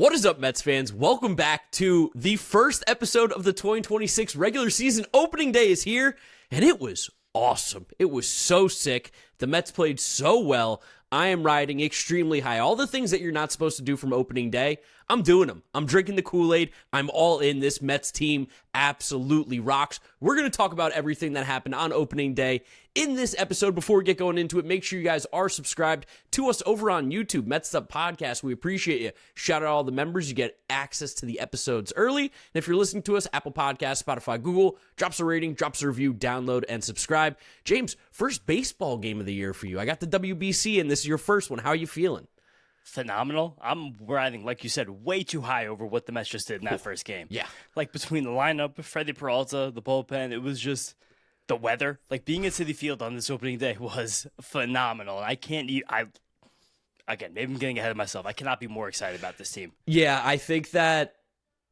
What is up, Mets fans? Welcome back to the first episode of the 2026 regular season. Opening day is here, and it was awesome. It was so sick. The Mets played so well. I am riding extremely high. All the things that you're not supposed to do from opening day, I'm doing them. I'm drinking the Kool-Aid. I'm all in. This Mets team absolutely rocks. We're going to talk about everything that happened on opening day in this episode. Before we get going into it, make sure you guys are subscribed to us over on YouTube, Mets'd Podcast. We appreciate you. Shout out all the members. You get access to the episodes early. And if you're listening to us, Apple Podcasts, Spotify, Google, drops a rating, drops a review, download, and subscribe. James, first baseball game of the year for you. I got the WBC, and this is your first one. How are you feeling? Phenomenal. I'm riding, like you said, way too high over what the Mets just did in that first game. Yeah. Like between the lineup, Freddie Peralta, the bullpen, it was just the weather. Like being at Citi Field on this opening day was phenomenal. And again, maybe I'm getting ahead of myself. I cannot be more excited about this team. Yeah, I think that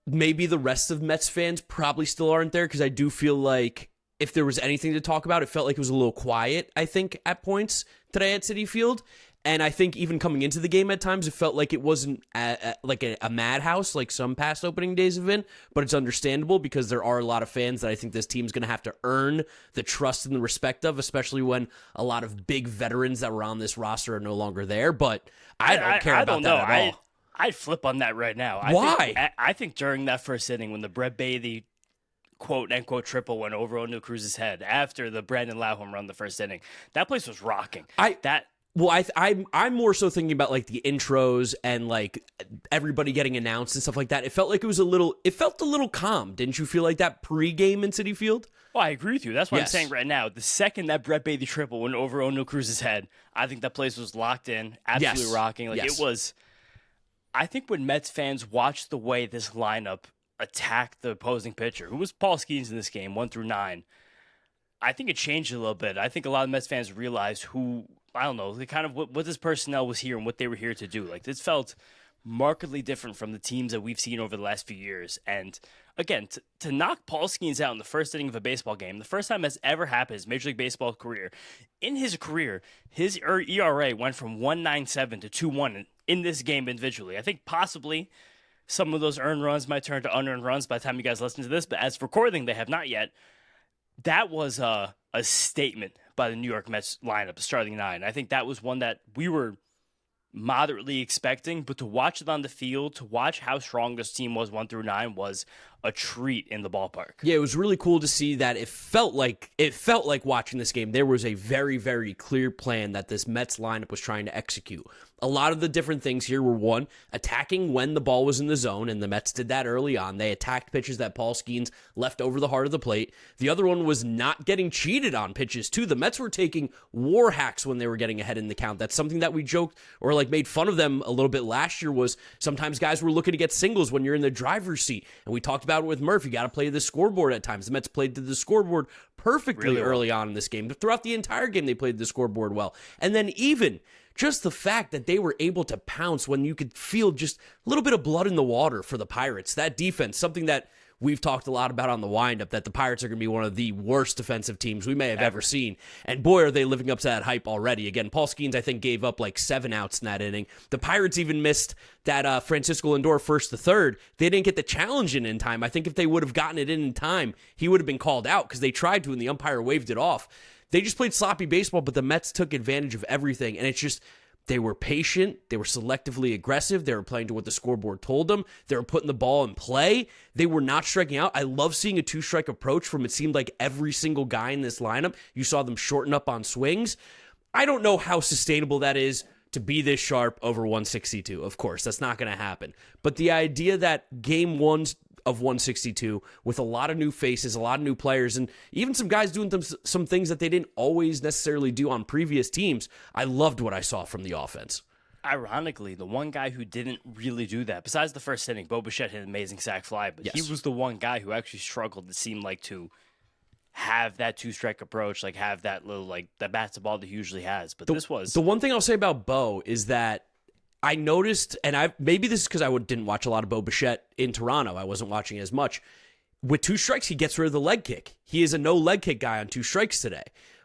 maybe the rest of Mets fans probably still aren't there because I do feel like if there was anything to talk about, it felt like it was a little quiet, I think, at points today at Citi Field. And I think even coming into the game at times, it felt like it wasn't like a madhouse like some past opening days have been. But it's understandable because there are a lot of fans that I think this team's going to have to earn the trust and the respect of, especially when a lot of big veterans that were on this roster are no longer there. But I don't care about that at all. I'd flip on that right now. Why? I think during that first inning when the Brett Baty quote-unquote triple went over O'Neal Cruz's head after the Brandon Lau home run the first inning, that place was rocking. Well, I'm more so thinking about like the intros and like everybody getting announced and stuff like that. It felt like it felt a little calm. Didn't you feel like that pre-game in Citi Field? Well, I agree with you. That's what Yes. I'm saying right now. The second that Brett Baty triple went over O'Neal Cruz's head, I think that place was locked in, absolutely Yes. rocking. Like Yes. it was. I think when Mets fans watched the way this lineup attacked the opposing pitcher, who was Paul Skenes in this game, 1 through 9, I think it changed a little bit. I think a lot of Mets fans realized what this personnel was here and what they were here to do. Like this felt markedly different from the teams that we've seen over the last few years. And again, to knock Paul Skenes out in the first inning of a baseball game, the first time that's ever happened in his Major League Baseball career. In his career, his ERA went from 1.97 to 2.1 in this game individually. I think possibly some of those earned runs might turn to unearned runs by the time you guys listen to this, but as for recording, they have not yet. That was a statement by the New York Mets lineup, the starting 9. I think that was one that we were moderately expecting, but to watch it on the field, to watch how strong this team was 1 through 9 was a treat in the ballpark. Yeah, it was really cool to see that it felt like watching this game. There was a very, very clear plan that this Mets lineup was trying to execute. A lot of the different things here were, one, attacking when the ball was in the zone, and the Mets did that early on. They attacked pitches that Paul Skenes left over the heart of the plate. The other one was not getting cheated on pitches, too. The Mets were taking war hacks when they were getting ahead in the count. That's something that we joked or like made fun of them a little bit last year was sometimes guys were looking to get singles when you're in the driver's seat. And we talked about it with Murph. You got to play the scoreboard at times. The Mets played to the scoreboard perfectly early on in this game. But throughout the entire game, they played the scoreboard well. And then even just the fact that they were able to pounce when you could feel just a little bit of blood in the water for the Pirates. That defense, something that we've talked a lot about on the windup, that the Pirates are going to be one of the worst defensive teams we may have ever seen. And boy, are they living up to that hype already. Again, Paul Skenes, I think, gave up like 7 outs in that inning. The Pirates even missed that Francisco Lindor first to third. They didn't get the challenge in time. I think if they would have gotten it in time, he would have been called out because they tried to and the umpire waved it off. They just played sloppy baseball, but the Mets took advantage of everything. And it's just, they were patient. They were selectively aggressive. They were playing to what the scoreboard told them. They were putting the ball in play. They were not striking out. I love seeing a 2-strike approach from it seemed like every single guy in this lineup. You saw them shorten up on swings. I don't know how sustainable that is to be this sharp over 162. Of course, that's not going to happen. But the idea that game one's of 162 with a lot of new faces, a lot of new players, and even some guys doing some things that they didn't always necessarily do on previous teams. I loved what I saw from the offense. Ironically, the one guy who didn't really do that, besides the first inning, Bo Bichette hit an amazing sac fly, but he was the one guy who actually struggled, it seemed like, to have that 2-strike approach, like have that little, like, that bats the ball that he usually has. But this was... The one thing I'll say about Bo is that I noticed, and maybe this is because I didn't watch a lot of Bo Bichette in Toronto. I wasn't watching as much. With 2 strikes, he gets rid of the leg kick. He is a no leg kick guy on 2 strikes today.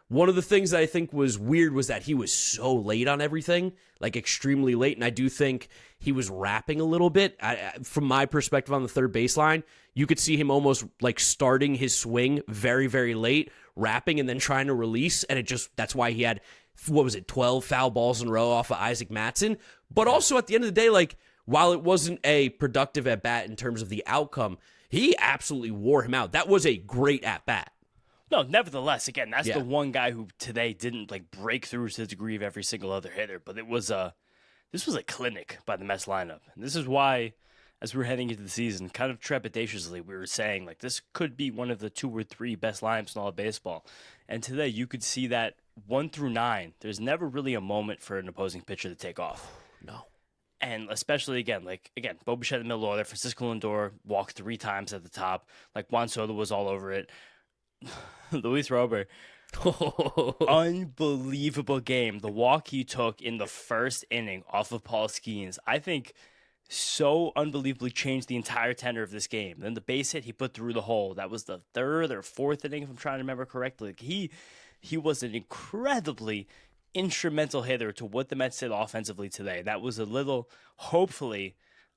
One of the things that I think was weird was that he was so late on everything, like extremely late. And I do think he was rapping a little bit. From my perspective on the third baseline, you could see him almost like starting his swing very, very late, rapping and then trying to release. And that's why he had, 12 foul balls in a row off of Isaac Mattson. But also at the end of the day, like, while it wasn't a productive at bat in terms of the outcome, he absolutely wore him out. That was a great at bat. No, nevertheless, again, that's the one guy who today didn't like break through to the degree of every single other hitter. But this was a clinic by the Mets lineup. And this is why, as we were heading into the season, kind of trepidatiously, we were saying like this could be one of the 2 or 3 best lineups in all of baseball. And today you could see that 1 through 9, there's never really a moment for an opposing pitcher to take off. No. And especially, Bo Bichette in the middle order, Francisco Lindor walked 3 times at the top. Like Juan Soto was all over it. Luis Robert, unbelievable game. The walk he took in the first inning off of Paul Skenes, I think so unbelievably changed the entire tenor of this game. Then the base hit he put through the hole, that was the 3rd or 4th inning, if I'm trying to remember correctly. Like he was an incredibly instrumental hitter to what the Mets did offensively today. That was a little, hopefully,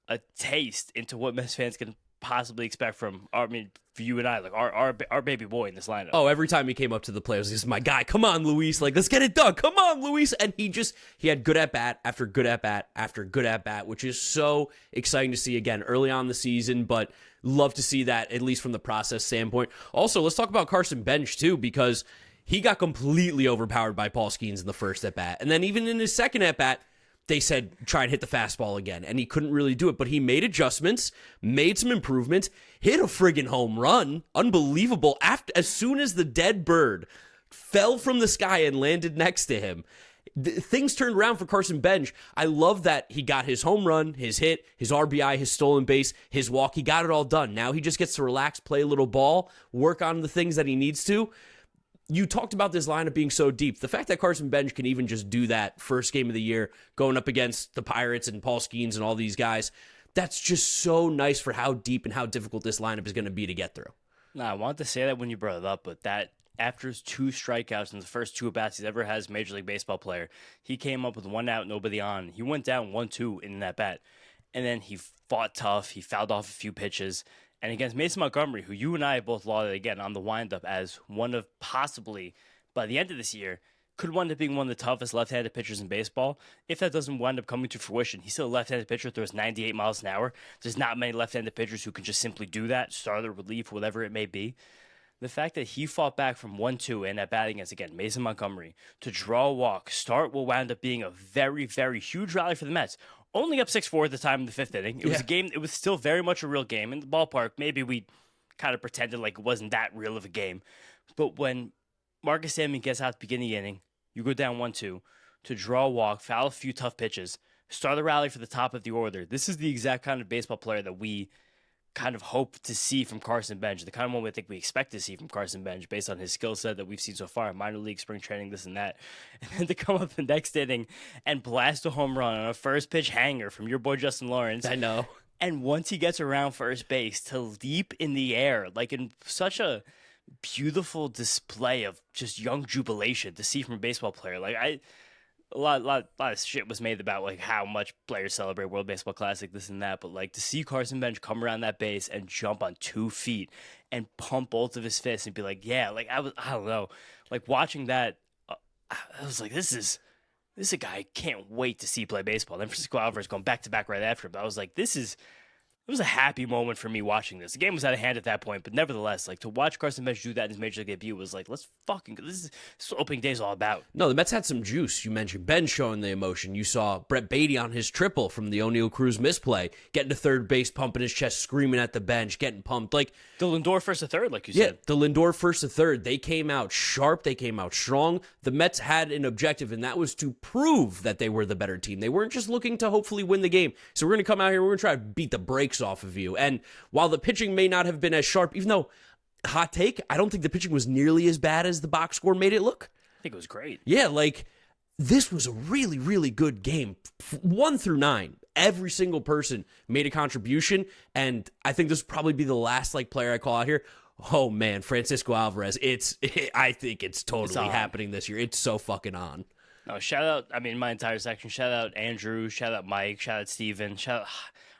a taste into what Mets fans can possibly expect from, for you and I, like our baby boy in this lineup. Oh, every time he came up to the plate, I was just, my guy, come on, Luis, like, let's get it done, come on, Luis, and he had good at-bat after good at-bat after good at-bat, which is so exciting to see, again, early on in the season, but love to see that, at least from the process standpoint. Also, let's talk about Carson Benge, too, because he got completely overpowered by Paul Skenes in the first at-bat, and then even in his second at-bat, they said, try and hit the fastball again, and he couldn't really do it, but he made adjustments, made some improvements, hit a friggin' home run, unbelievable, as soon as the dead bird fell from the sky and landed next to him. Things turned around for Carson Benge. I love that he got his home run, his hit, his RBI, his stolen base, his walk, he got it all done. Now he just gets to relax, play a little ball, work on the things that he needs to. You talked about this lineup being so deep. The fact that Carson Benge can even just do that first game of the year, going up against the Pirates and Paul Skenes and all these guys, that's just so nice for how deep and how difficult this lineup is going to be to get through. No, I wanted to say that when you brought it up, but that after his 2 strikeouts in the first 2 at-bats he's ever had as a Major League Baseball player, he came up with 1 out, nobody on. He went down 1-2 in that bat, and then he fought tough. He fouled off a few pitches. And against Mason Montgomery, who you and I both lauded again on the windup as one of possibly, by the end of this year, could wind up being one of the toughest left-handed pitchers in baseball. If that doesn't wind up coming to fruition, he's still a left-handed pitcher, throws 98 miles an hour. There's not many left-handed pitchers who can just simply do that, starter, relief, whatever it may be. The fact that he fought back from 1-2 and at batting against, again, Mason Montgomery, to draw a walk, start what wound up being a very, very huge rally for the Mets. Only up 6-4 at the time in the 5th inning. It was a game, it was still very much a real game. In the ballpark, maybe we kind of pretended like it wasn't that real of a game. But when Marcus Stammen gets out at the beginning of the inning, you go down 1-2, to draw a walk, foul a few tough pitches, start a rally for the top of the order. This is the exact kind of baseball player that we kind of hope to see from Carson Benge, the kind of one we think we expect to see from Carson Benge based on his skill set that we've seen so far, minor league, spring training, this and that. And then to come up the next inning and blast a home run on a first pitch hanger from your boy Justin Lawrence. I know. And once he gets around first base, to leap in the air, like in such a beautiful display of just young jubilation to see from a baseball player. Like a lot of shit was made about like how much players celebrate World Baseball Classic, this and that, but like to see Carson Benge come around that base and jump on 2 feet and pump both of his fists and be like, yeah, like I don't know, like watching that, I was like, this is a guy I can't wait to see play baseball. Then Francisco Alvarez going back to back right after him. I was like, it was a happy moment for me watching this. The game was out of hand at that point, but nevertheless, like to watch Carson Benge do that in his major league debut was like, this is what opening day is all about. No, the Mets had some juice. You mentioned Ben showing the emotion. You saw Brett Beatty on his triple from the O'Neill Cruz misplay, getting to third base, pumping his chest, screaming at the bench, getting pumped. Like the Lindor first to third, like you said. Yeah, the Lindor first to third. They came out sharp. They came out strong. The Mets had an objective, and that was to prove that they were the better team. They weren't just looking to hopefully win the game. So we're going to come out here, we're going to try to beat the brakes off of you. And while the pitching may not have been as sharp, even though, hot take, I don't think the pitching was nearly as bad as the box score made it look. I think it was great. Yeah, like, this was a really, really good game. 1 through 9, every single person made a contribution, and I think this will probably be the last, like, player I call out here. Oh man, Francisco Alvarez. I think it's totally on. happening this year. It's so fucking on. No, shout out, I mean, my entire section. Shout out Andrew, shout out Mike, shout out Steven, shout out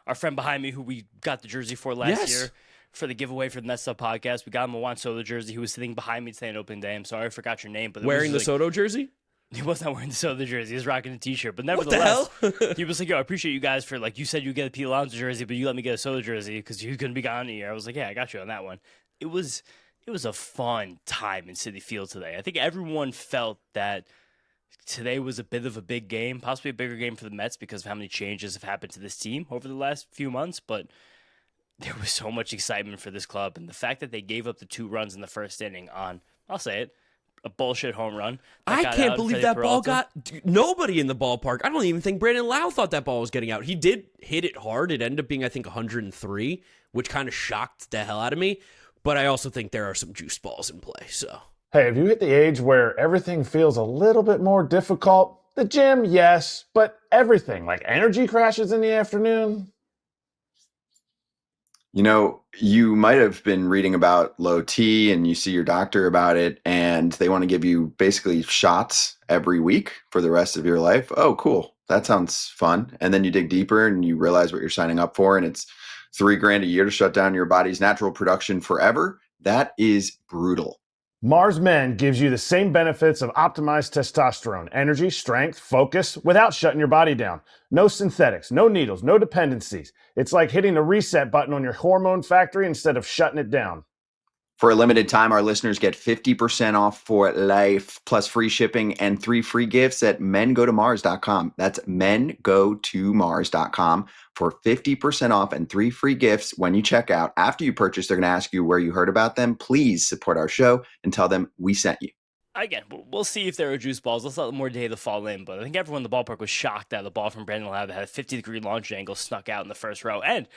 our friend behind me who we got the jersey for last year for the giveaway for the Mets'd podcast. We got him a Juan Soto jersey. He was sitting behind me today on opening day. I'm sorry I forgot your name. But Wearing the Soto jersey? He was not wearing the Soto jersey. He was rocking a t-shirt. But nevertheless, he was like, yo, I appreciate you guys for, like, you said you get a Pete Alonso jersey, but you let me get a Soto jersey because he was going to be gone in a year. I was like, yeah, I got you on that one. It was a fun time in Citi Field today. I think everyone felt that today was a bit of a big game, possibly a bigger game for the Mets because of how many changes have happened to this team over the last few months. But there was so much excitement for this club. And the fact that they gave up the 2 runs in the first inning on, I'll say it, a bullshit home run. I can't believe that ball got nobody in the ballpark. I don't even think Brandon Lau thought that ball was getting out. He did hit it hard. It ended up being, I think, 103, which kind of shocked the hell out of me. But I also think there are some juice balls in play. So, hey, have you hit the age where everything feels a little bit more difficult? The gym, yes, but everything, like energy crashes in the afternoon? You know, you might have been reading about low T and you see your doctor about it and they want to give you basically shots every week for the rest of your life. Oh, cool. That sounds fun. And then you dig deeper and you realize what you're signing up for and it's $3,000 a year to shut down your body's natural production forever. That is brutal. Mars Men gives you the same benefits of optimized testosterone, energy, strength, focus, without shutting your body down. No synthetics, no needles, no dependencies. It's like hitting the reset button on your hormone factory instead of shutting it down. For a limited time, our listeners get 50% off for life, plus free shipping and 3 free gifts at mengotomars.com. That's mengotomars.com for 50% off and 3 free gifts when you check out. After you purchase, they're going to ask you where you heard about them. Please support our show and tell them we sent you. Again, we'll see if there are juice balls. Let's let more data fall in. But I think everyone in the ballpark was shocked that the ball from Brandon Lau that had a 50-degree launch angle snuck out in the first row. And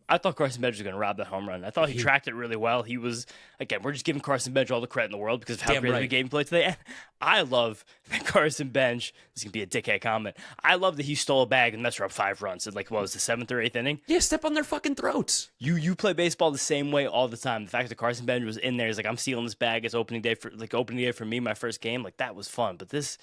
I thought Carson Benge was going to rob that home run. I thought he tracked it really well. He was, again, we're just giving Carson Benge all the credit in the world because of how great of a game he played today. And I love that Carson Benge, this is going to be a dickhead comment, I love that he stole a bag and Mets were up 5 runs in, like, what was the 7th or 8th inning? Yeah, step on their fucking throats. You play baseball the same way all the time. The fact that Carson Benge was in there, he's like, I'm stealing this bag. It's opening day for me, my first game. Like, that was fun. But this,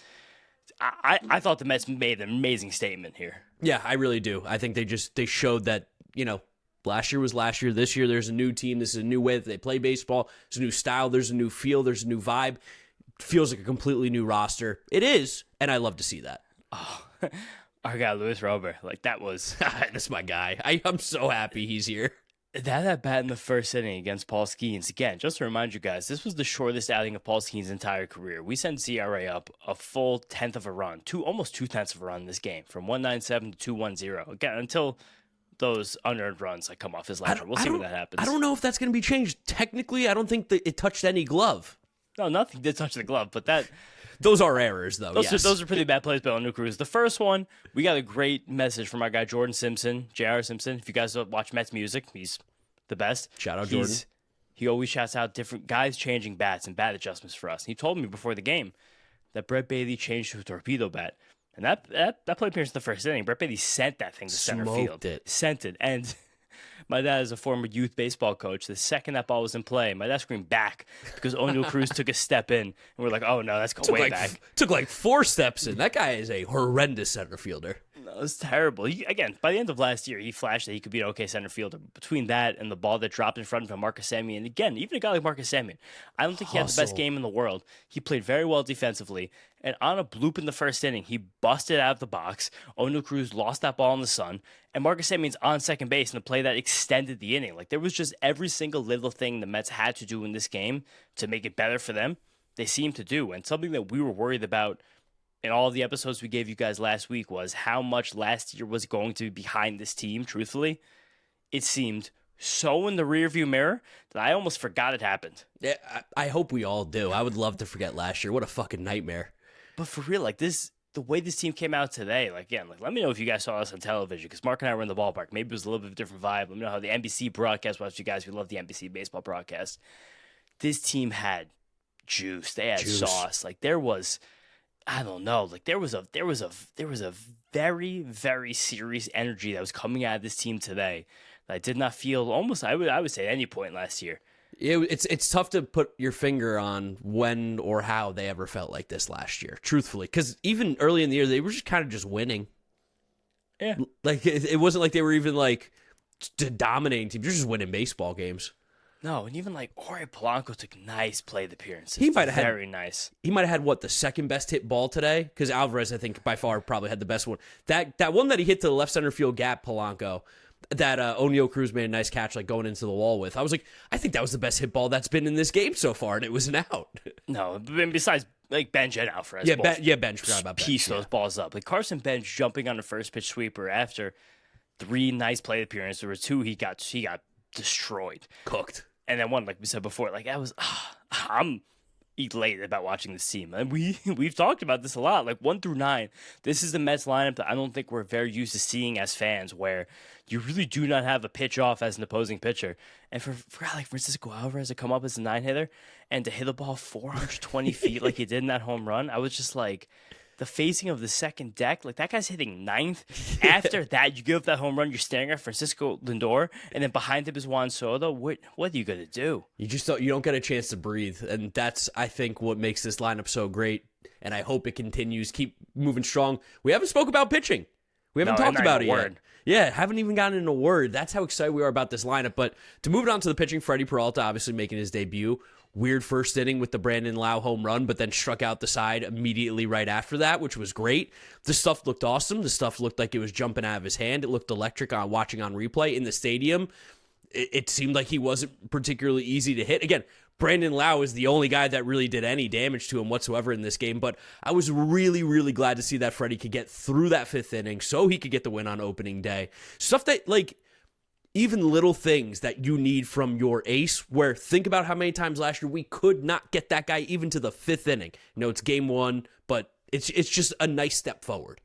I thought the Mets made an amazing statement here. Yeah, I really do. I think they showed that, you know, last year was last year. This year, there's a new team. This is a new way that they play baseball. There's a new style. There's a new feel. There's a new vibe. Feels like a completely new roster. It is, and I love to see that. Oh, our guy, Luis Robert. Like, that was... That's my guy. I'm so happy he's here. That at bat in the first inning against Paul Skenes. Again, just to remind you guys, this was the shortest outing of Paul Skenes' entire career. We sent CRA up a full 10th of a run, almost 2/10 of a run in this game, from 197 to 210. Again, until those unearned runs come off his ledger. We'll see when that happens. I don't know if that's going to be changed. Technically, I don't think that it touched any glove. No, nothing did touch the glove, but that... Those are errors, though, Those are pretty bad plays by Onu Cruz. The first one, we got a great message from our guy, Jordan Simpson, J.R. Simpson. If you guys watch Mets music, he's the best. Shout out Jordan. He always shouts out different guys changing bats and bat adjustments for us. And he told me before the game that Brett Bailey changed to a torpedo bat. And that play appearance in the first inning, Brett Bailey sent that thing to center field. Sent it. And my dad is a former youth baseball coach. The second that ball was in play, my dad screamed back because O'Neill Cruz took a step in. And we're like, oh, no, that's going way back. Took 4 steps in. That guy is a horrendous center fielder. No, it's terrible. Again, by the end of last year, he flashed that he could be an okay center fielder. Between that and the ball that dropped in front of him, Marcus Semien, again, even a guy like Marcus Semien, I don't think he had the best game in the world. He played very well defensively. And on a bloop in the first inning, he busted out of the box. O'Neill Cruz lost that ball in the sun. And Marcus Semien's on second base in a play that extended the inning. Like, there was just every single little thing the Mets had to do in this game to make it better for them. They seemed to do. And something that we were worried about in all of the episodes we gave you guys last week was how much last year was going to be behind this team, truthfully. It seemed so in the rearview mirror that I almost forgot it happened. Yeah, I hope we all do. I would love to forget last year. What a fucking nightmare. But for real, the way this team came out today, let me know if you guys saw us on television, because Mark and I were in the ballpark. Maybe it was a little bit of a different vibe. Let me know how the NBC broadcast was. You guys, we love the NBC baseball broadcast. This team had juice. They had sauce. There was, I don't know, there was a very, very serious energy that was coming out of this team today that I did not feel almost, I would say, at any point last year. It's tough to put your finger on when or how they ever felt like this last year, truthfully, because even early in the year they were just kind of just winning. Yeah, like it wasn't like they were even like dominating teams. You're just winning baseball games. No, and even like Jorge Polanco took nice plate appearances. He might have had very nice. He might have had what, the second best hit ball today? Because Alvarez, I think, by far probably had the best one. That one that he hit to the left center field gap, Polanco, that O'Neal Cruz made a nice catch, like going into the wall with. I was like, I think that was the best hit ball that's been in this game so far, and it was an out. No, besides like Benge and Alvarez, Benge, forgot about Benge. Piece those balls up. Like Carson Benge jumping on the first pitch sweeper after 3 nice plate appearances. There were 2 he got destroyed, Cooked. and then one, like we said before, like I'm elated about watching this team. And we've talked about this a lot. Like 1 through 9, this is the Mets lineup that I don't think we're very used to seeing as fans, where you really do not have a pitch off as an opposing pitcher. And for like Francisco Alvarez to come up as a 9-hitter and to hit a ball 420 feet like he did in that home run, I was just like, the facing of the second deck, like that guy's hitting 9th. After that, you give up that home run, you're staring at Francisco Lindor, and then behind him is Juan Soto. What are you gonna do? You don't get a chance to breathe, and that's, I think, what makes this lineup so great. And I hope it continues, keep moving strong. We haven't spoke about pitching. We haven't talked about it yet. Yeah, haven't even gotten in a word. That's how excited we are about this lineup. But to move it on to the pitching, Freddie Peralta obviously making his debut. Weird first inning with the Brandon Lau home run, but then struck out the side immediately right after that, which was great. The stuff looked awesome. The stuff looked like it was jumping out of his hand. It looked electric on watching on replay in the stadium. It seemed like he wasn't particularly easy to hit. Again, Brandon Lau is the only guy that really did any damage to him whatsoever in this game, but I was really, really glad to see that Freddie could get through that 5th inning so he could get the win on opening day. Stuff that, like, even little things that you need from your ace, where think about how many times last year we could not get that guy even to the 5th inning. You know, it's game 1, but it's just a nice step forward.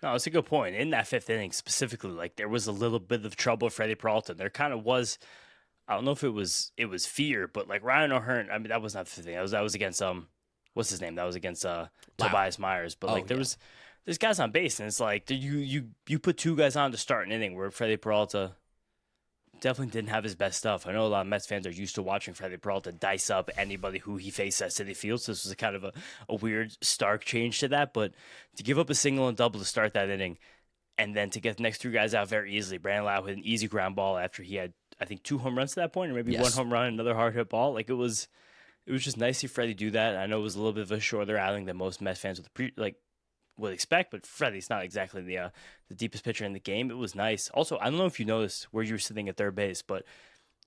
No, it's a good point. In that 5th inning specifically, like there was a little bit of trouble with Freddie Peralta. There kind of was, I don't know if it was fear, but like Ryan O'Hearn, I mean, that was not the 5th inning. That was against what's his name? That was against Tobias Myers. But like there's guys on base, and it's like you put 2 guys on to start an inning where Freddie Peralta definitely didn't have his best stuff. I know a lot of Mets fans are used to watching Freddie Peralta dice up anybody who he faced at Citi Field, so this was kind of a weird, stark change to that. But to give up a single and double to start that inning, and then to get the next 3 guys out very easily, Brandon Lau with an easy ground ball after he had, I think, 2 home runs to that point, or maybe 1 home run, another hard hit ball. Like it was just nice to see Freddie do that. I know it was a little bit of a shorter outing than most Mets fans would expect, but Freddie's not exactly the deepest pitcher in the game. It was nice. Also, I don't know if you noticed where you were sitting at third base, but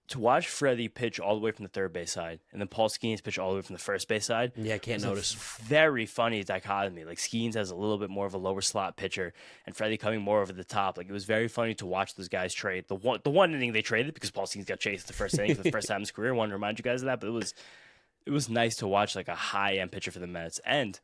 to watch Freddie pitch all the way from the third base side and then Paul Skenes pitch all the way from the first base side. Yeah, I can't notice. Very funny dichotomy. Like Skenes has a little bit more of a lower slot pitcher and Freddie coming more over the top. Like it was very funny to watch those guys trade. The one inning they traded because Paul Skenes got chased the first inning for the first time in his career. I want to remind you guys of that, but it was nice to watch like a high-end pitcher for the Mets. And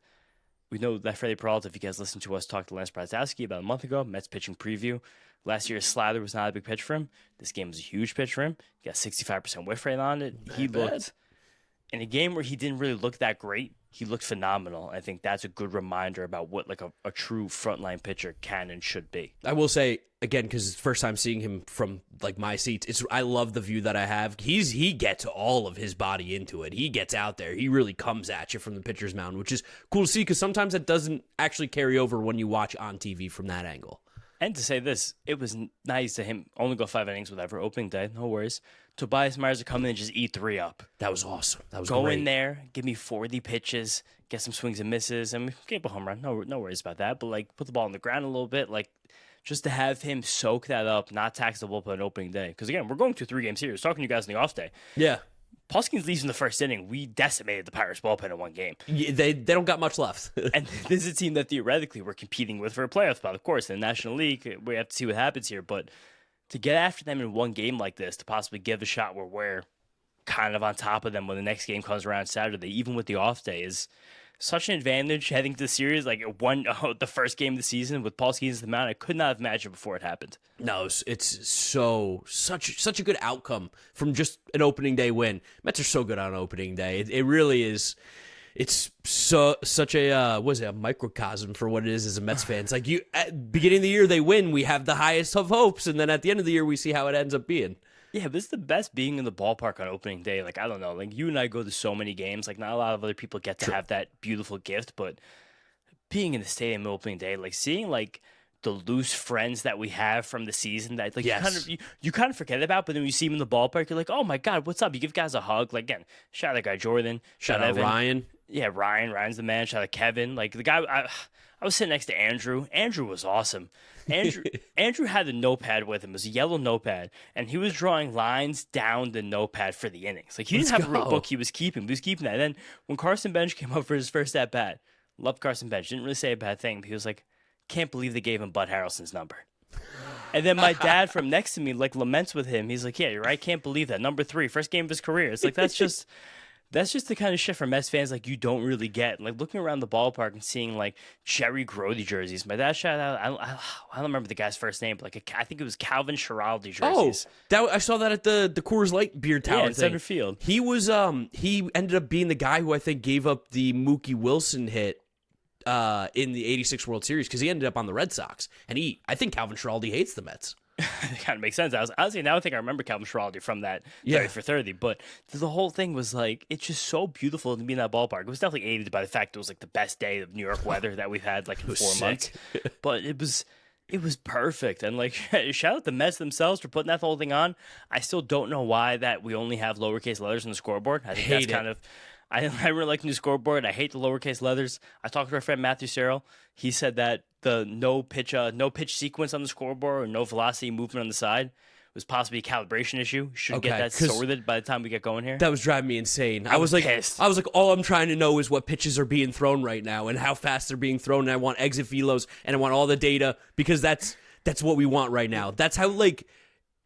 we know that Freddie Peralta, if you guys listened to us talk to Lance Brazowski about a month ago, Mets pitching preview. Last year's slider was not a big pitch for him. This game was a huge pitch for him. He got 65% whiff rate on it. He looked, in a game where he didn't really look that great, he looked phenomenal. I think that's a good reminder about what like a true frontline pitcher can and should be. I will say, again, because it's the first time seeing him from like my seats, I love the view that I have. He gets all of his body into it. He gets out there. He really comes at you from the pitcher's mound, which is cool to see because sometimes that doesn't actually carry over when you watch on TV from that angle. And to say this, it was nice to him only go 5 innings, whatever, opening day, no worries. Tobias Myers to come in and just eat 3 up. That was awesome. That was Go great. in there, give me 40 pitches, get some swings and misses, and get a home run. No worries about that. But like put the ball on the ground a little bit, like just to have him soak that up, not tax the bullpen opening day. Because again, we're going to a 3-game series. Talking to you guys on the off day. Yeah. Paul Skenes leaves in the first inning. We decimated the Pirates bullpen in 1 game. Yeah, they don't got much left. And this is a team that theoretically we're competing with for a playoff spot. Of course, in the National League, we have to see what happens here. But to get after them in 1 game like this, to possibly give a shot where we're kind of on top of them when the next game comes around Saturday, even with the off day, is such an advantage heading to the series. Like the first game of the season with Paul Skenes at the mound, I could not have imagined before it happened. No, it's such a good outcome from just an opening day win. Mets are so good on opening day. It really is. It's such a a microcosm for what it is as a Mets fan. It's like at beginning of the year they win, we have the highest of hopes, and then at the end of the year we see how it ends up being. Yeah, this is the best being in the ballpark on opening day. Like, I don't know. Like, you and I go to so many games. Like, not a lot of other people get to have that beautiful gift, but being in the stadium on opening day, like, seeing, like, the loose friends that we have from the season that, like, you kind of forget about, but then when you see them in the ballpark, you're like, oh, my God, what's up? You give guys a hug. Like, again, shout out that guy Jordan. Shout out Evan. Ryan. Yeah, Ryan. Ryan's the man. Shout out Kevin. Like, the guy, I was sitting next to Andrew. Andrew was awesome. Andrew had the notepad with him. It was a yellow notepad, and he was drawing lines down the notepad for the innings. Like, he didn't have a real book he was keeping, but he was keeping that. And then when Carson Benge came up for his first at-bat, loved Carson Benge. Didn't really say a bad thing, but he was like, can't believe they gave him Bud Harrelson's number. And then my dad from next to me, like, laments with him. He's like, yeah, you're right. Can't believe that. Number 3, first game of his career. It's like, that's just the kind of shit for Mets fans, like, you don't really get. Like, looking around the ballpark and seeing, like, Jerry Grody jerseys. My dad shouted out, I don't remember the guy's first name, but, like, I think it was Calvin Schiraldi jerseys. I saw that at the Coors Light beer tower in center field. He was he ended up being the guy who I think gave up the Mookie Wilson hit in the '86 World Series, because he ended up on the Red Sox, and I think Calvin Schiraldi hates the Mets. It kind of makes sense. Honestly, now I think I remember Calvin Schiraldi from that 30 for 30, but the whole thing was like, it's just so beautiful to be in that ballpark. It was definitely aided by the fact it was like the best day of New York weather that we've had like in 4 months, but it was perfect. And like, shout out the Mets themselves for putting that whole thing on. I still don't know why that we only have lowercase letters on the scoreboard. I think that's kind of, I really like the new scoreboard. I hate the lowercase letters. I talked to our friend Matthew Searle. He said that the no pitch sequence on the scoreboard or no velocity movement on the side was possibly a calibration issue. Should get that sorted by the time we get going here. That was driving me insane. I was pissed. all I'm trying to know is what pitches are being thrown right now and how fast they're being thrown. And I want exit velos and I want all the data, because that's what we want right now. That's how, like,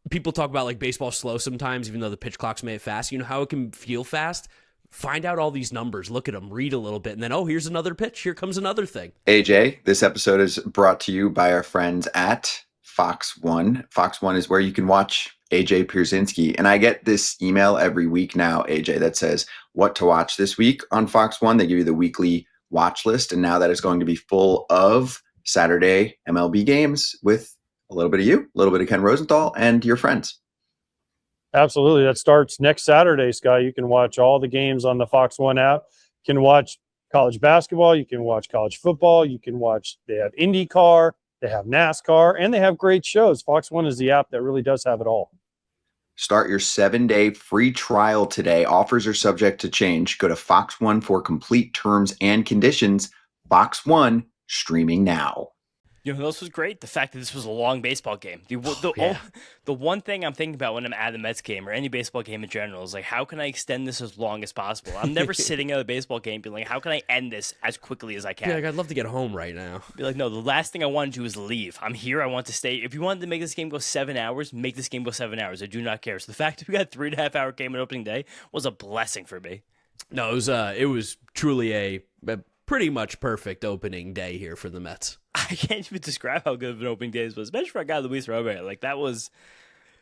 people talk about, like, baseball slow sometimes, even though the pitch clock's made it fast. You know how it can feel fast? Find out all these numbers, look at them, read a little bit, and then, oh, here's another pitch. Here comes another thing. AJ, this episode is brought to you by our friends at Fox One. Fox One is where you can watch AJ Pierzynski. And I get this email every week now, AJ, that says what to watch this week on Fox One. They give you the weekly watch list. And now that is going to be full of Saturday MLB games with a little bit of you, a little bit of Ken Rosenthal, and your friends. Absolutely. That starts next Saturday, Sky. You can watch all the games on the Fox One app. You can watch college basketball. You can watch college football. You can watch, they have IndyCar, they have NASCAR, and they have great shows. Fox One is the app that really does have it all. Start your 7-day free trial today. Offers are subject to change. Go to Fox One for complete terms and conditions. Fox One, streaming now. You know who else was great? The fact that this was a long baseball game. The one thing I'm thinking about when I'm at a Mets game or any baseball game in general is like, how can I extend this as long as possible? I'm never sitting at a baseball game being like, how can I end this as quickly as I can? Yeah, like, I'd love to get home right now. Be like, no, the last thing I want to do is leave. I'm here. I want to stay. If you wanted to make this game go 7 hours, make this game go 7 hours. I do not care. So the fact that we got a 3.5 hour game on opening day was a blessing for me. No, it was truly a pretty much perfect opening day here for the Mets. I can't even describe how good of an opening day this was, especially for a guy Luis Robert. Like, that was...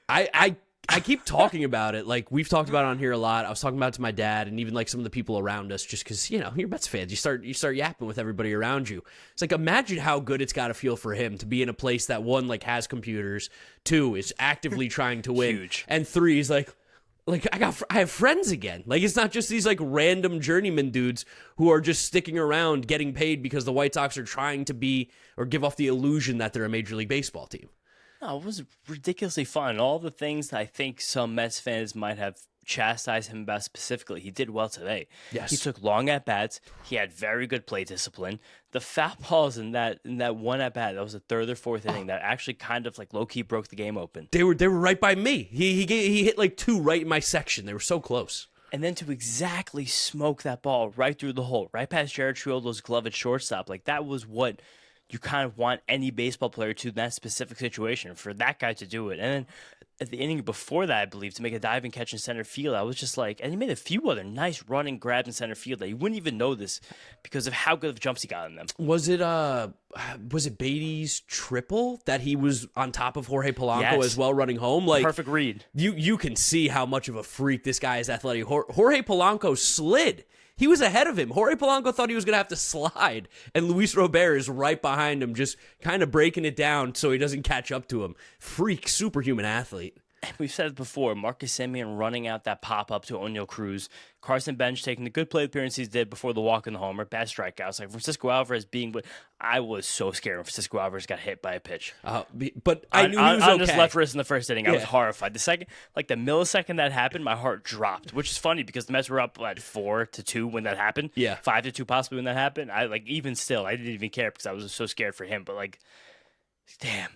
I keep talking about it. Like, we've talked about it on here a lot. I was talking about it to my dad and even, like, some of the people around us, just because, you know, you're Mets fans. You start yapping with everybody around you. It's like, imagine how good it's got to feel for him to be in a place that, 1, like, has computers, 2, is actively trying to win, Huge. and 3 is like I have friends again. Like, it's not just these like random journeyman dudes who are just sticking around getting paid because the White Sox are trying to be or give off the illusion that they're a Major League Baseball team. No, it was ridiculously fun. All the things that I think some Mets fans might have chastised him about specifically, he did well today. Yes. He took long at-bats. He had very good play discipline. The foul balls in that one at-bat, that was the 3rd or 4th inning, that actually kind of like low-key broke the game open. They were right by me. He hit like 2 right in my section. They were so close. And then to exactly smoke that ball right through the hole, right past Jared Triolo's glove at shortstop, like that was what you kind of want any baseball player to in that specific situation, for that guy to do it. And then at the inning before that, I believe, to make a diving catch in center field, I was just like, and he made a few other nice running grabs in center field that you wouldn't even know this because of how good of jumps he got in them. Was it Beatty's triple that he was on top of Jorge Polanco Yes. as well running home? Like, Perfect read. You can see how much of a freak this guy is athletic. Jorge Polanco slid. He was ahead of him. Jorge Polanco thought he was going to have to slide, and Luis Robert is right behind him, just kind of breaking it down so he doesn't catch up to him. Freak, superhuman athlete. We've said it before, Marcus Semien running out that pop-up to O'Neal Cruz, Carson Benge taking the good play appearances he did before the walk in the homer, bad strikeouts. Like Francisco Alvarez being what I was so scared when Francisco Alvarez got hit by a pitch. But I knew he was on okay. his left wrist in the first inning. I was horrified. The second, like the millisecond that happened, my heart dropped, which is funny because the Mets were up at 4-2 when that happened. Yeah. 5-2 possibly when that happened. Even still, I didn't even care because I was so scared for him. But like, damn.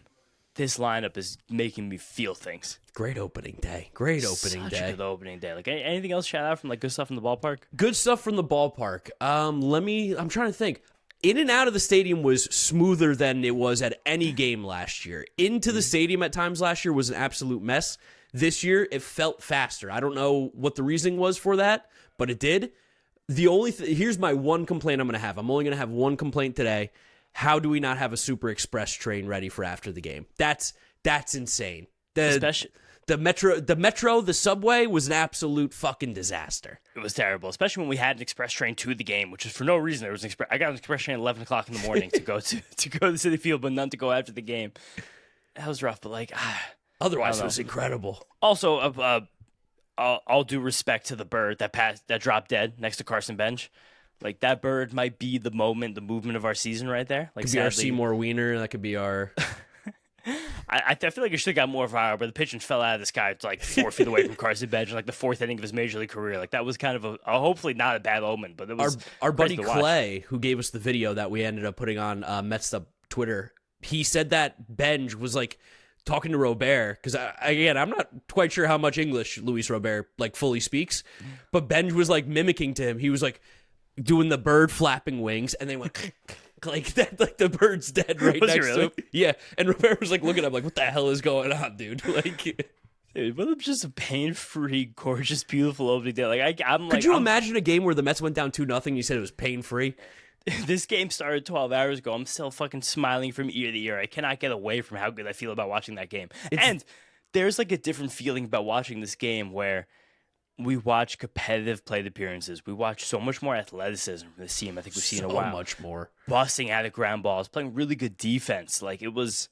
This lineup is making me feel things. Great opening day. Great opening Such day. a good opening day. Like anything else shout out from like good stuff from the ballpark? Good stuff from the ballpark. I'm trying to think. In and out of the stadium was smoother than it was at any game last year. Into the stadium at times last year was an absolute mess. This year, it felt faster. I don't know what the reasoning was for that, but it did. Here's my one complaint I'm going to have. I'm only going to have one complaint today. How do we not have a Super Express train ready for after the game? That's insane. The metro, the subway was an absolute fucking disaster. It was terrible, especially when we had an express train to the game, which is for no reason. There was I got an express train at 11 o'clock in the morning to go to the City Field, but none to go after the game. That was rough, but like otherwise it was incredible. Also, all due respect to the bird that dropped dead next to Carson Benge. Like that bird might be the movement of our season right there. Like could be our Seymour Wiener. That could be our. I feel like it should have got more fire, but the pitch fell out of the sky. It's like 4 feet away from Carson Benge, like the fourth inning of his major league career. Like that was kind of a hopefully not a bad omen, but it was our buddy Clay, who gave us the video that we ended up putting on Mets'd Twitter. He said that Benge was like talking to Robert because again, I'm not quite sure how much English Luis Robert like fully speaks, but Benge was like mimicking to him. He was like doing the bird flapping wings, and they went like that, like the bird's dead right was next he really? to him. Yeah, and Robert was like looking up, like, what the hell is going on, dude? Like, dude, but it was just a pain-free, gorgeous, beautiful opening day. Like could you imagine a game where the Mets went down 2-0? You said it was pain-free. This game started 12 hours ago. I'm still fucking smiling from ear to ear. I cannot get away from how good I feel about watching that game. And there's like a different feeling about watching this game where we watch competitive plate appearances. We watch so much more athleticism from this team. I think we've seen a while. So much more. Busting out of ground balls, playing really good defense. Like it was,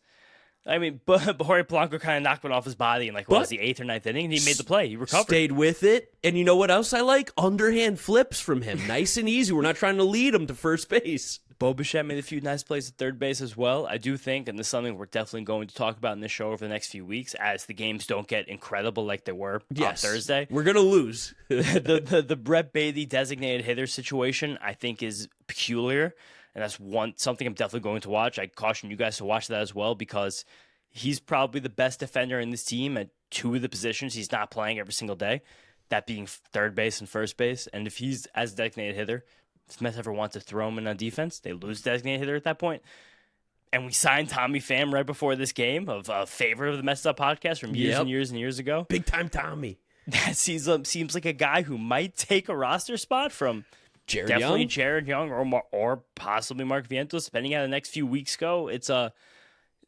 I mean, but Jorge Polanco kind of knocked one off his body in like what was the 8th or 9th inning, and he made the play. He recovered. Stayed with it. And you know what else I like? Underhand flips from him. Nice and easy. We're not trying to lead him to first base. Bo Bichette made a few nice plays at third base as well. I do think, and this is something we're definitely going to talk about in this show over the next few weeks, as the games don't get incredible like they were on Thursday. We're going to lose. the Brett Baty designated hitter situation, I think, is peculiar, and that's something I'm definitely going to watch. I caution you guys to watch that as well, because he's probably the best defender in this team at two of the positions he's not playing every single day, that being third base and first base. And if he's as a designated hitter, if the Mets ever want to throw him in on defense, they lose designated hitter at that point. And we signed Tommy Pham right before this game, of a favorite of the Mets'd podcast from years and years and years ago. Big time Tommy. That seems like a guy who might take a roster spot from Jared Young or possibly Mark Vientos, depending on how the next few weeks go. It's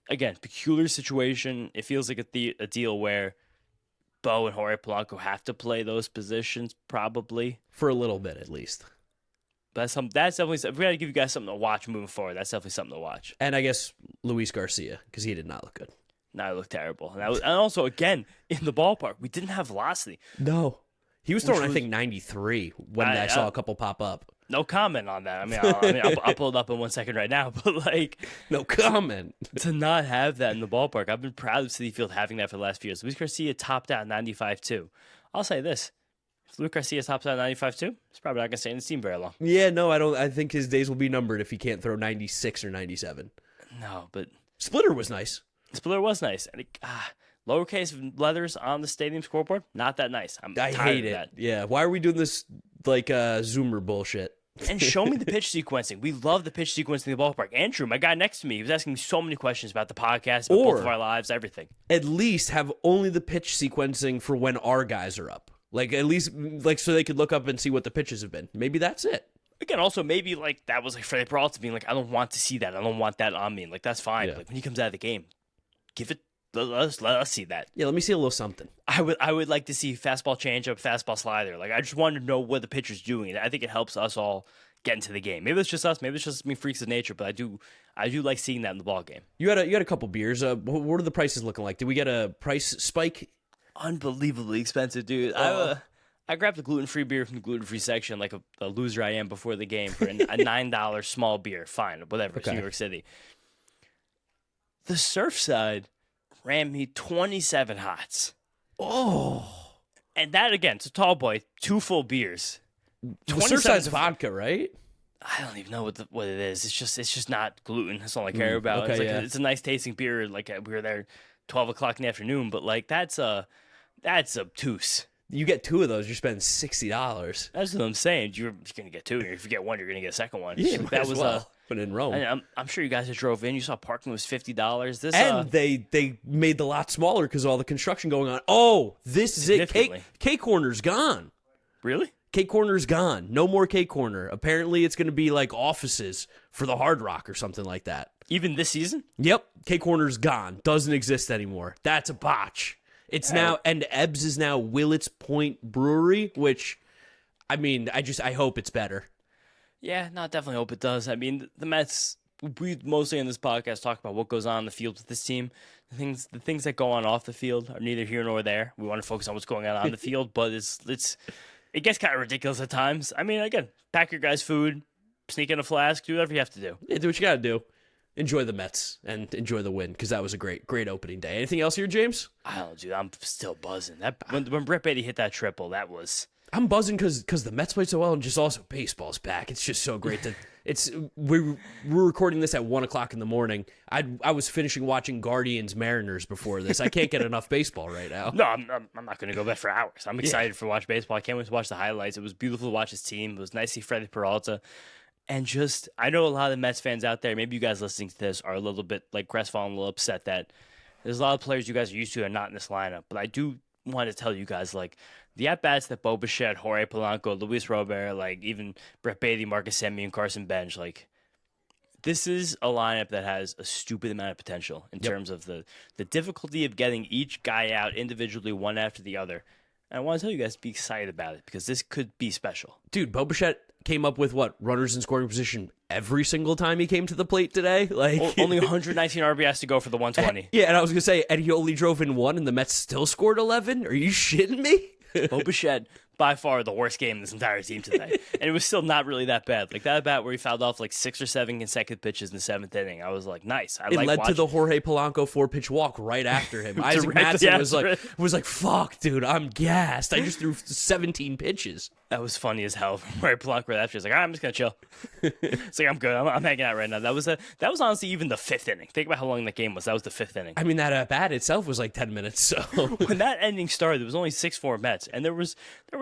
again, peculiar situation. It feels like a deal where Bo and Jorge Polanco have to play those positions probably. For a little bit, at least. But that's definitely, if we got to give you guys something to watch moving forward, that's definitely something to watch. And I guess Luis Garcia, because he did not look good. No, it looked terrible. And also, again, in the ballpark, we didn't have velocity. No. He was throwing, I think, 93 when I saw a couple pop up. No comment on that. I'll pull it up in 1 second right now. But, like... No comment. To not have that in the ballpark. I've been proud of Citi Field having that for the last few years. Luis Garcia topped out 95-2. I'll say this. If Luis Garcia tops out 95-2, he's probably not going to stay in this team very long. Yeah, no, I don't. I think his days will be numbered if he can't throw 96 or 97. No, but... Splitter was nice. Splitter was nice. And lowercase letters on the stadium scoreboard, not that nice. I hate it. That. Yeah, why are we doing this like Zoomer bullshit? And show me the pitch sequencing. We love the pitch sequencing in the ballpark. Andrew, my guy next to me, he was asking me so many questions about the podcast, about both of our lives, everything. At least have only the pitch sequencing for when our guys are up. Like, at least, like, so they could look up and see what the pitches have been. Maybe that's it. Again, also, maybe, like, that was, like, Freddie Peralta being like, I don't want to see that. I don't want that on me. And, like, that's fine. Yeah. Like, when he comes out of the game, let us see that. Yeah, let me see a little something. I would like to see fastball changeup, fastball slider. Like, I just want to know what the pitcher's doing. I think it helps us all get into the game. Maybe it's just us. Maybe it's just me freaks of nature. But I do like seeing that in the ball game. You had a couple beers. What are the prices looking like? Did we get a price spike unbelievably expensive, dude. I grabbed a gluten-free beer from the gluten-free section like a loser I am before the game for a $9 small beer. Fine, whatever. It's New York City. The Surfside ran me 27 hots. Oh. And that, again, it's a tall boy, 2 full beers. Surfside's vodka, right? I don't even know what it is. It's just not gluten. That's all I care about. Okay, It's a nice tasting beer. Like we were there 12 o'clock in the afternoon, but like that's obtuse. You get 2 of those, you're spending $60. That's what I'm saying. You're gonna get 2. If you get 1, you're gonna get a second one. Yeah, that was but in Rome. I'm sure you guys that drove in. You saw parking was $50. And they made the lot smaller because of all the construction going on. Oh, this is it. Cake Corner's gone. Really? Cake Corner's gone. No more Cake Corner. Apparently, it's going to be like offices for the Hard Rock or something like that. Even this season? Yep. Cake Corner's gone. Doesn't exist anymore. That's a botch. It's now, and Ebbs is now Willets Point Brewery, which, I mean, I hope it's better. Yeah, no, definitely hope it does. I mean, the Mets, we mostly in this podcast talk about what goes on the field with this team. The things that go on off the field are neither here nor there. We want to focus on what's going on the field, but it gets kind of ridiculous at times. I mean, again, pack your guys' food, sneak in a flask, do whatever you have to do. Yeah, do what you got to do. Enjoy the Mets and enjoy the win because that was a great opening day. Anything else here, James? I don't know, dude. I'm still buzzing. When Brett Beatty hit that triple, that was... I'm buzzing because the Mets played so well and just also baseball's back. It's just so great that we're recording this at 1 o'clock in the morning. I was finishing watching Guardians Mariners before this. I can't get enough baseball right now. No, I'm not going to go back for hours. I'm excited for watch baseball. I can't wait to watch the highlights. It was beautiful to watch his team. It was nice to see Freddie Peralta. And just, I know a lot of the Mets fans out there, maybe you guys listening to this are a little bit like crestfallen, a little upset that there's a lot of players you guys are used to and not in this lineup. But I do want to tell you guys, like, the at-bats that Bo Bichette, Jorge Polanco, Luis Robert, like, even Brett Beatty, Marcus Semien, Carson Benge, like, this is a lineup that has a stupid amount of potential in terms of the difficulty of getting each guy out individually, one after the other. And I want to tell you guys to be excited about it because this could be special. Dude, Bo Bichette came up with runners in scoring position every single time he came to the plate today. Like only 119 RBIs to go for the 120. Yeah, and I was gonna say, and he only drove in 1, and the Mets still scored 11. Are you shitting me? Bo Bichette, by far the worst game in this entire team today, and it was still not really that bad. Like that at bat where he fouled off like 6 or 7 consecutive pitches in the 7th inning. I was like, nice. It led to the Jorge Polanco 4-pitch walk right after him. Isaac Madsen was like, fuck, dude, I'm gassed. I just threw 17 pitches. That was funny as hell from Jorge Polanco right after. He's like, all right, I'm just gonna chill. It's like, I'm good. I'm hanging out right now. That was honestly even the 5th inning. Think about how long that game was. That was the 5th inning. I mean, that at bat itself was like 10 minutes. So when that ending started, there was only 6-4 Mets, and there was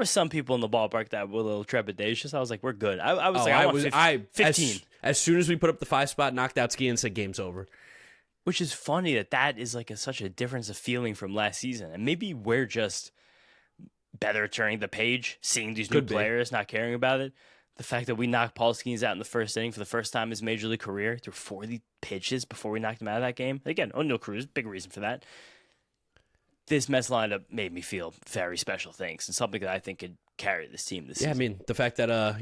some people in the ballpark that were a little trepidatious. I was like, we're good. I was 15. As soon as we put up the 5-spot, knocked out Ski and said game's over. Which is funny that is like such a difference of feeling from last season, and maybe we're just better turning the page, seeing these new players, not caring about it. The fact that we knocked Paul Skenes out in the first inning for the first time in his major league career through 40 pitches before we knocked him out of that game. Again, O'Neal Cruz, big reason for that. This Mets lineup made me feel very special things and something that I think could carry this team this season. I mean, the fact that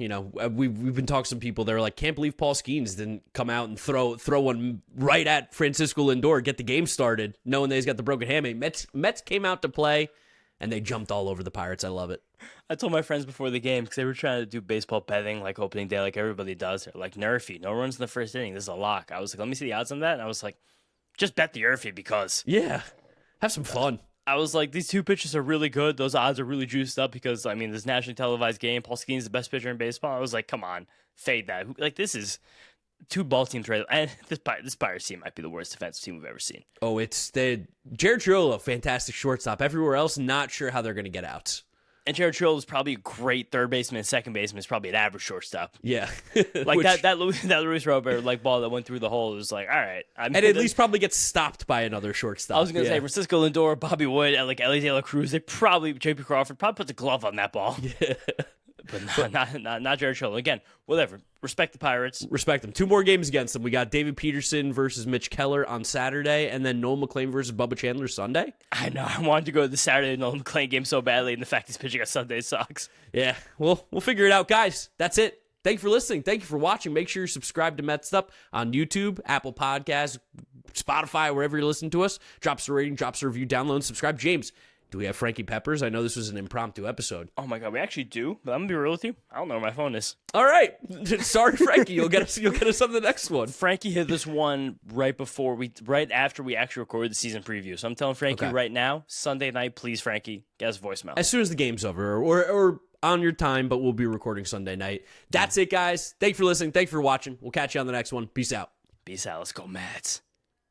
we've been talking to some people that are like, can't believe Paul Skenes didn't come out and throw one right at Francisco Lindor, get the game started, knowing that he's got the broken hamate. Mets came out to play, and they jumped all over the Pirates. I love it. I told my friends before the game, because they were trying to do baseball betting like opening day like everybody does. They're like, Nerfy, no runs in the first inning. This is a lock. I was like, let me see the odds on that. And I was like, just bet the Nerfy because. Yeah, have some fun. I was like, these 2 pitches are really good. Those odds are really juiced up because, I mean, this nationally televised game, Paul Skenes is the best pitcher in baseball. I was like, come on, fade that. Like, this is 2 ball teams right. And this Pirates team might be the worst defensive team we've ever seen. Oh, it's the Jared Triolo, fantastic shortstop. Everywhere else, not sure how they're going to get outs. And Jared Triolo is probably a great third baseman and second baseman. Is probably an average shortstop. Yeah. Like that Luis Robert like ball that went through the hole was like, all right. And at least probably gets stopped by another shortstop. I was going to say Francisco Lindor, Bobby Wood, and like Ellie De La Cruz, J.P. Crawford probably put the glove on that ball. Yeah. But not Jared Triolo. Again, whatever. Respect the Pirates. Respect them. 2 more games against them. We got David Peterson versus Mitch Keller on Saturday, and then Noel McLean versus Bubba Chandler Sunday. I know. I wanted to go to the Saturday Noel McLean game so badly, and the fact he's pitching on Sunday sucks. Yeah, we'll figure it out, guys. That's it. Thank you for listening. Thank you for watching. Make sure you're subscribed to Mets'd Up on YouTube, Apple Podcasts, Spotify, wherever you listen to us. Drop us a rating, drop us a review, download, and subscribe. James, Do we have Frankie Peppers? I know this was an impromptu episode. Oh my God, we actually do. But I'm gonna be real with you. I don't know where my phone is. All right. Sorry, Frankie. You'll get us on the next one. Frankie hit this one right after we actually recorded the season preview. So I'm telling Frankie Okay. right now, Sunday night, please, Frankie, get us voicemail. As soon as the game's over, or on your time, but we'll be recording Sunday night. That's it, guys. Thank you for listening. Thank you for watching. We'll catch you on the next one. Peace out. Peace out. Let's go, Mets.